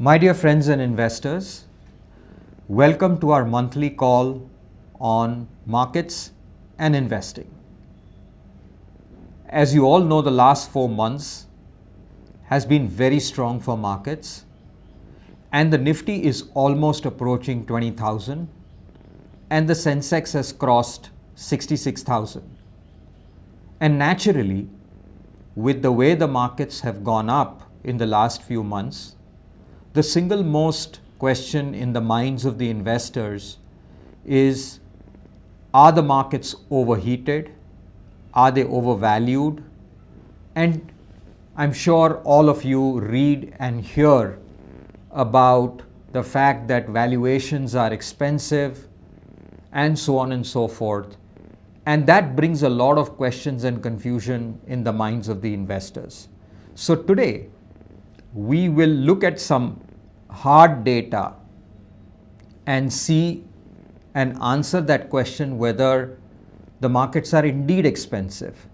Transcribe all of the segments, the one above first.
My dear friends and investors, welcome to our monthly call on markets and investing. As you all know, the last 4 months has been very strong for markets, and the Nifty is almost approaching 20,000 and the Sensex has crossed 66,000. And naturally, with the way the markets have gone up in the last few months, the single most question in the minds of the investors is, are the markets overheated? Are they overvalued? And I'm sure all of you read and hear about the fact that valuations are expensive and so on and so forth. And that brings a lot of questions and confusion in the minds of the investors. So today, we will look at some hard data and see and answer that question whether the markets are indeed expensive.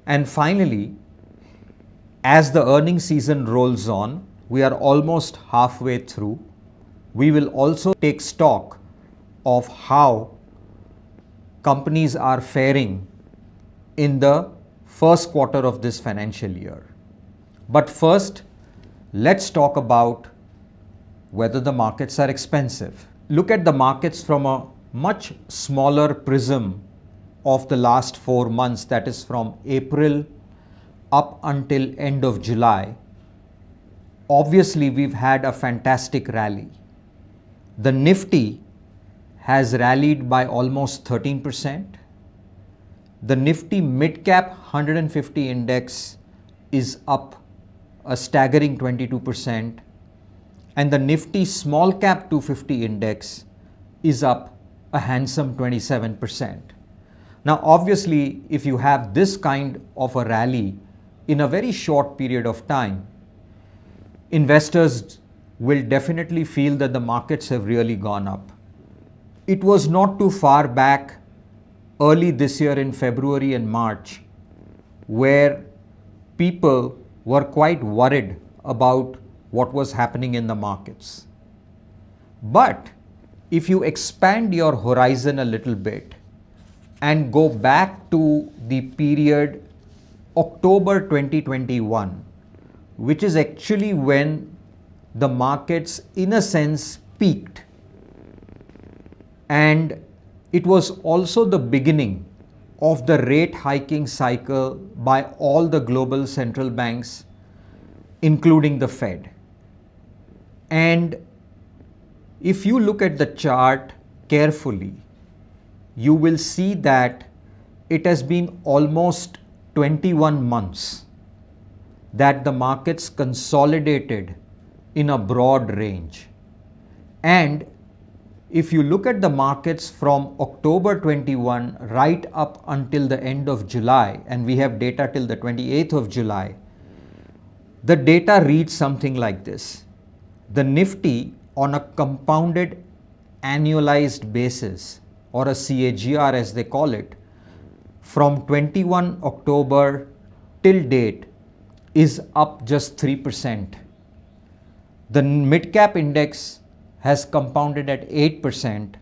And finally, as the earnings season rolls on, we are almost halfway through. We will also take stock of how companies are faring in the first quarter of this financial year. But first, let's talk about whether the markets are expensive. Look at the markets from a much smaller prism of the last 4 months, that is from April up until end of July. Obviously, we've had a fantastic rally. The Nifty has rallied by almost 13%. The Nifty Mid-Cap 150 Index is up a staggering 22%. And the Nifty Small Cap 250 Index is up a handsome 27%. Now, obviously, if you have this kind of a rally in a very short period of time, investors will definitely feel that the markets have really gone up. It was not too far back, early this year in February and March, where people were quite worried about what was happening in the markets. But if you expand your horizon a little bit and go back to the period October 2021, which is actually when the markets in a sense peaked, and it was also the beginning of the rate hiking cycle by all the global central banks, including the Fed. And if you look at the chart carefully, you will see that it has been almost 21 months that the markets consolidated in a broad range. And if you look at the markets from October 21 right up until the end of July, and we have data till the 28th of July, the data reads something like this. The Nifty on a compounded annualized basis, or a CAGR as they call it, from 21 October till date is up just 3%. The mid-cap index has compounded at 8%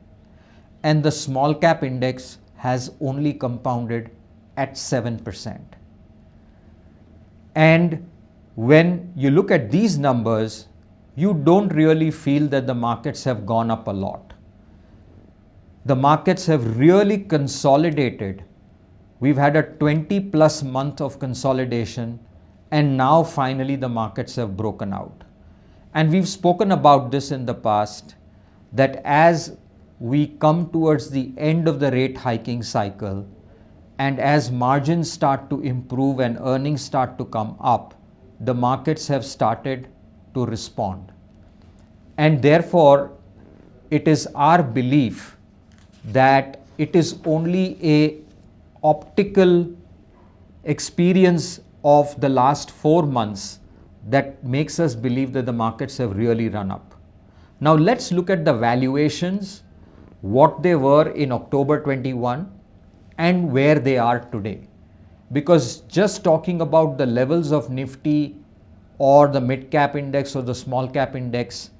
and the small cap index has only compounded at 7%. And when you look at these numbers, you don't really feel that the markets have gone up a lot. The markets have really consolidated. We've had a 20+ month of consolidation, and now finally the markets have broken out. And we've spoken about this in the past, that as we come towards the end of the rate hiking cycle, and as margins start to improve and earnings start to come up, the markets have started to respond. And therefore, it is our belief that it is only a optical experience of the last 4 months that makes us believe that the markets have really run up. Now let's look at the valuations, what they were in October 21 and where they are today. Because just talking about the levels of Nifty or the mid cap index or the small cap index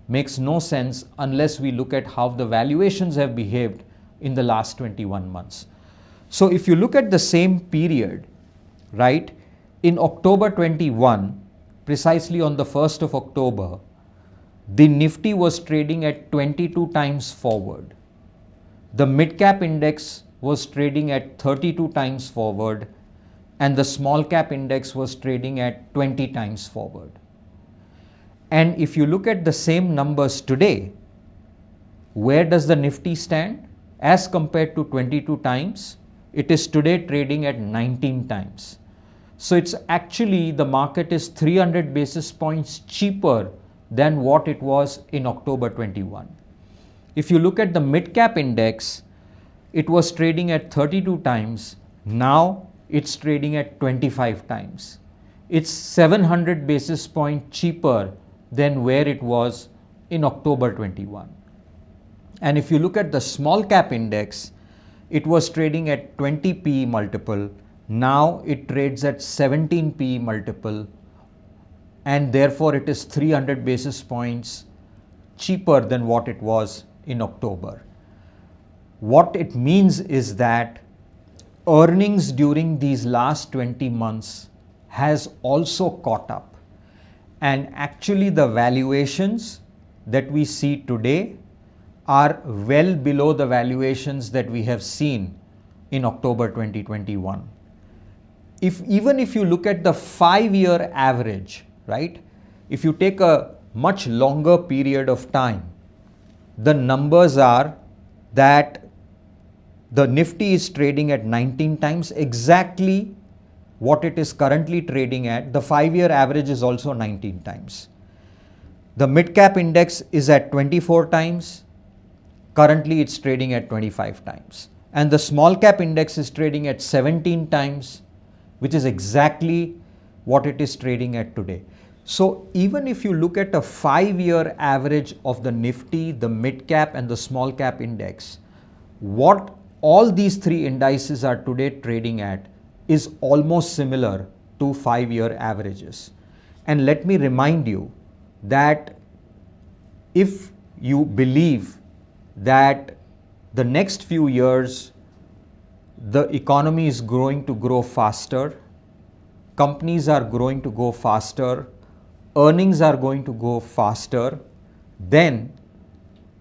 makes no sense unless we look at how the valuations have behaved in the last 21 months. So if you look at the same period, right, in October 21, precisely on the 1st of October, the Nifty was trading at 22 times forward. The mid cap index was trading at 32 times forward, and the small cap index was trading at 20 times forward. And if you look at the same numbers today, where does the Nifty stand? As compared to 22 times, it is today trading at 19 times. So it's actually, the market is 300 basis points cheaper than what it was in October 21. If you look at the mid cap index, it was trading at 32 times. Now it's trading at 25 times. It's 700 basis points cheaper than where it was in October 21. And if you look at the small cap index, it was trading at 20 PE multiple. Now it trades at 17 PE multiple, and therefore it is 300 basis points cheaper than what it was in October. What it means is that earnings during these last 20 months has also caught up, and actually the valuations that we see today are well below the valuations that we have seen in October 2021. Even if you look at the 5-year average, right, if you take a much longer period of time, the numbers are that the Nifty is trading at 19 times, exactly what it is currently trading at. The 5-year average is also 19 times. The mid cap index is at 24 times. Currently it's trading at 25 times. And the small cap index is trading at 17 times, which is exactly what it is trading at today. So even if you look at a 5-year average of the Nifty, the mid cap and the small cap index, what all these three indices are today trading at is almost similar to 5-year averages. And let me remind you that if you believe that the next few years the economy is going to grow faster, companies are going to go faster, earnings are going to go faster, then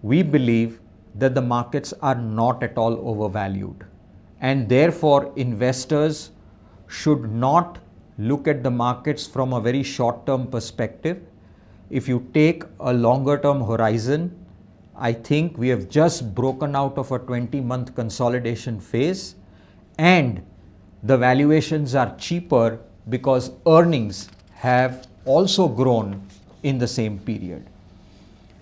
we believe that the markets are not at all overvalued. And therefore, investors should not look at the markets from a very short-term perspective. If you take a longer-term horizon, I think we have just broken out of a 20-month consolidation phase, and the valuations are cheaper because earnings have also grown in the same period.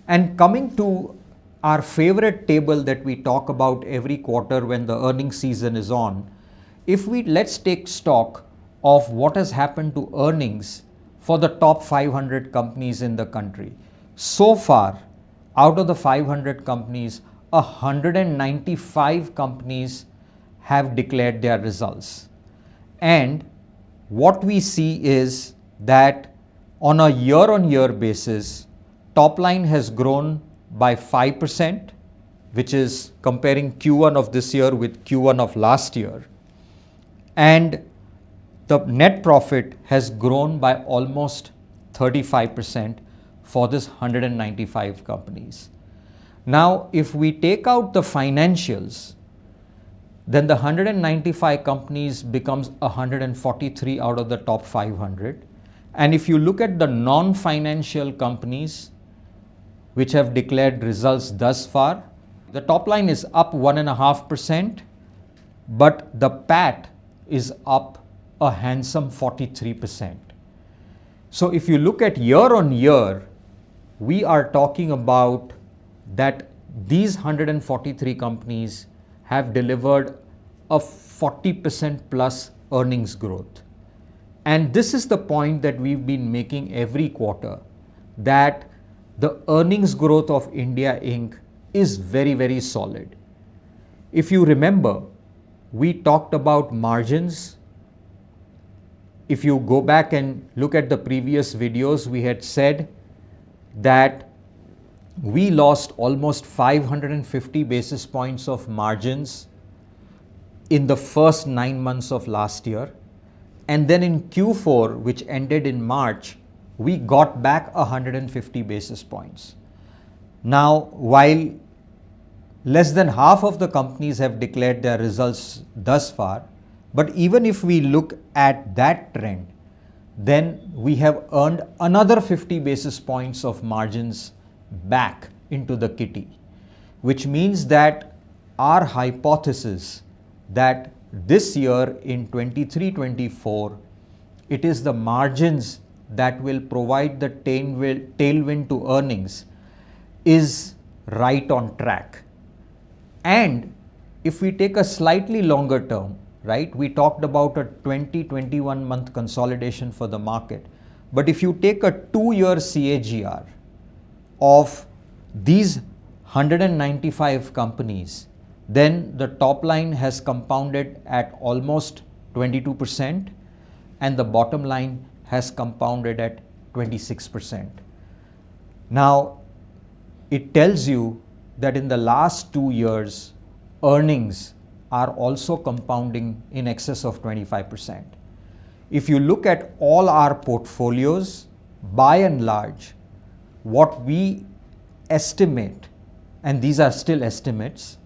And coming to our favorite table that we talk about every quarter when the earnings season is on, let's take stock of what has happened to earnings for the top 500 companies in the country. So far, out of the 500 companies, 195 companies have declared their results. And what we see is that on a year-on-year basis, top line has grown by 5%, which is comparing Q1 of this year with Q1 of last year. And the net profit has grown by almost 35% for this 195 companies. Now, if we take out the financials, then the 195 companies becomes 143 out of the top 500. And if you look at the non-financial companies which have declared results thus far, the top line is up 1.5%, but the PAT is up a handsome 43%. So if you look at year on year, we are talking about that these 143 companies have delivered a 40% plus earnings growth. And this is the point that we've been making every quarter, that the earnings growth of India Inc. is very, very solid. If you remember, we talked about margins if you go back and look at the previous videos, we had said that we lost almost 550 basis points of margins in the first 9 months of last year. And then in Q4, which ended in March, we got back 150 basis points. Now, while less than half of the companies have declared their results thus far, but even if we look at that trend, then we have earned another 50 basis points of margins back into the kitty, which means that our hypothesis that this year in 23-24, it is the margins that will provide the tailwind to earnings is right on track. And if we take a slightly longer term, right, we talked about a 20-21 month consolidation for the market. But if you take a 2-year CAGR of these 195 companies, then the top line has compounded at almost 22% and the bottom line has compounded at 26%. Now, it tells you that in the last 2 years, earnings are also compounding in excess of 25%. If you look at all our portfolios, by and large, what we estimate, and these are still estimates,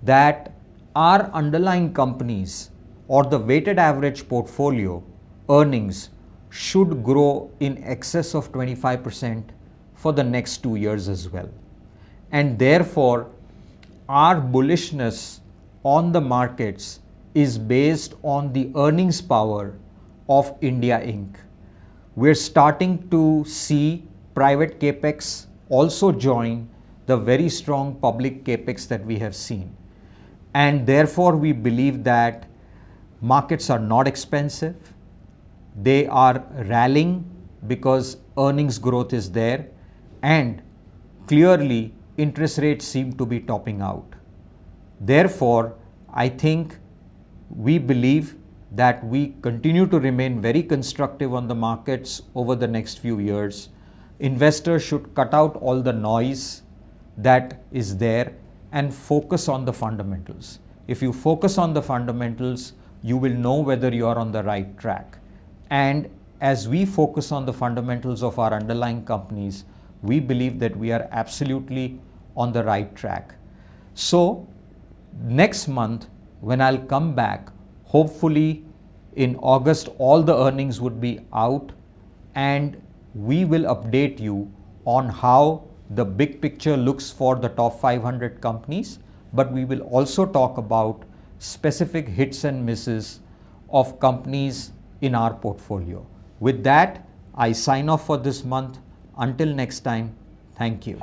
that our underlying companies or the weighted average portfolio earnings should grow in excess of 25% for the next 2 years as well. And therefore, our bullishness on the markets is based on the earnings power of India Inc. We're starting to see private capex also join the very strong public capex that we have seen. And therefore, we believe that markets are not expensive. They are rallying because earnings growth is there, and clearly interest rates seem to be topping out. Therefore, I think we believe that we continue to remain very constructive on the markets over the next few years. Investors should cut out all the noise that is there and focus on the fundamentals. If you focus on the fundamentals, you will know whether you are on the right track. And as we focus on the fundamentals of our underlying companies, we believe that we are absolutely on the right track. So next month, when I'll come back, hopefully in August, all the earnings would be out, and we will update you on how the big picture looks for the top 500 companies, but we will also talk about specific hits and misses of companies in our portfolio. With that, I sign off for this month. Until next time, thank you.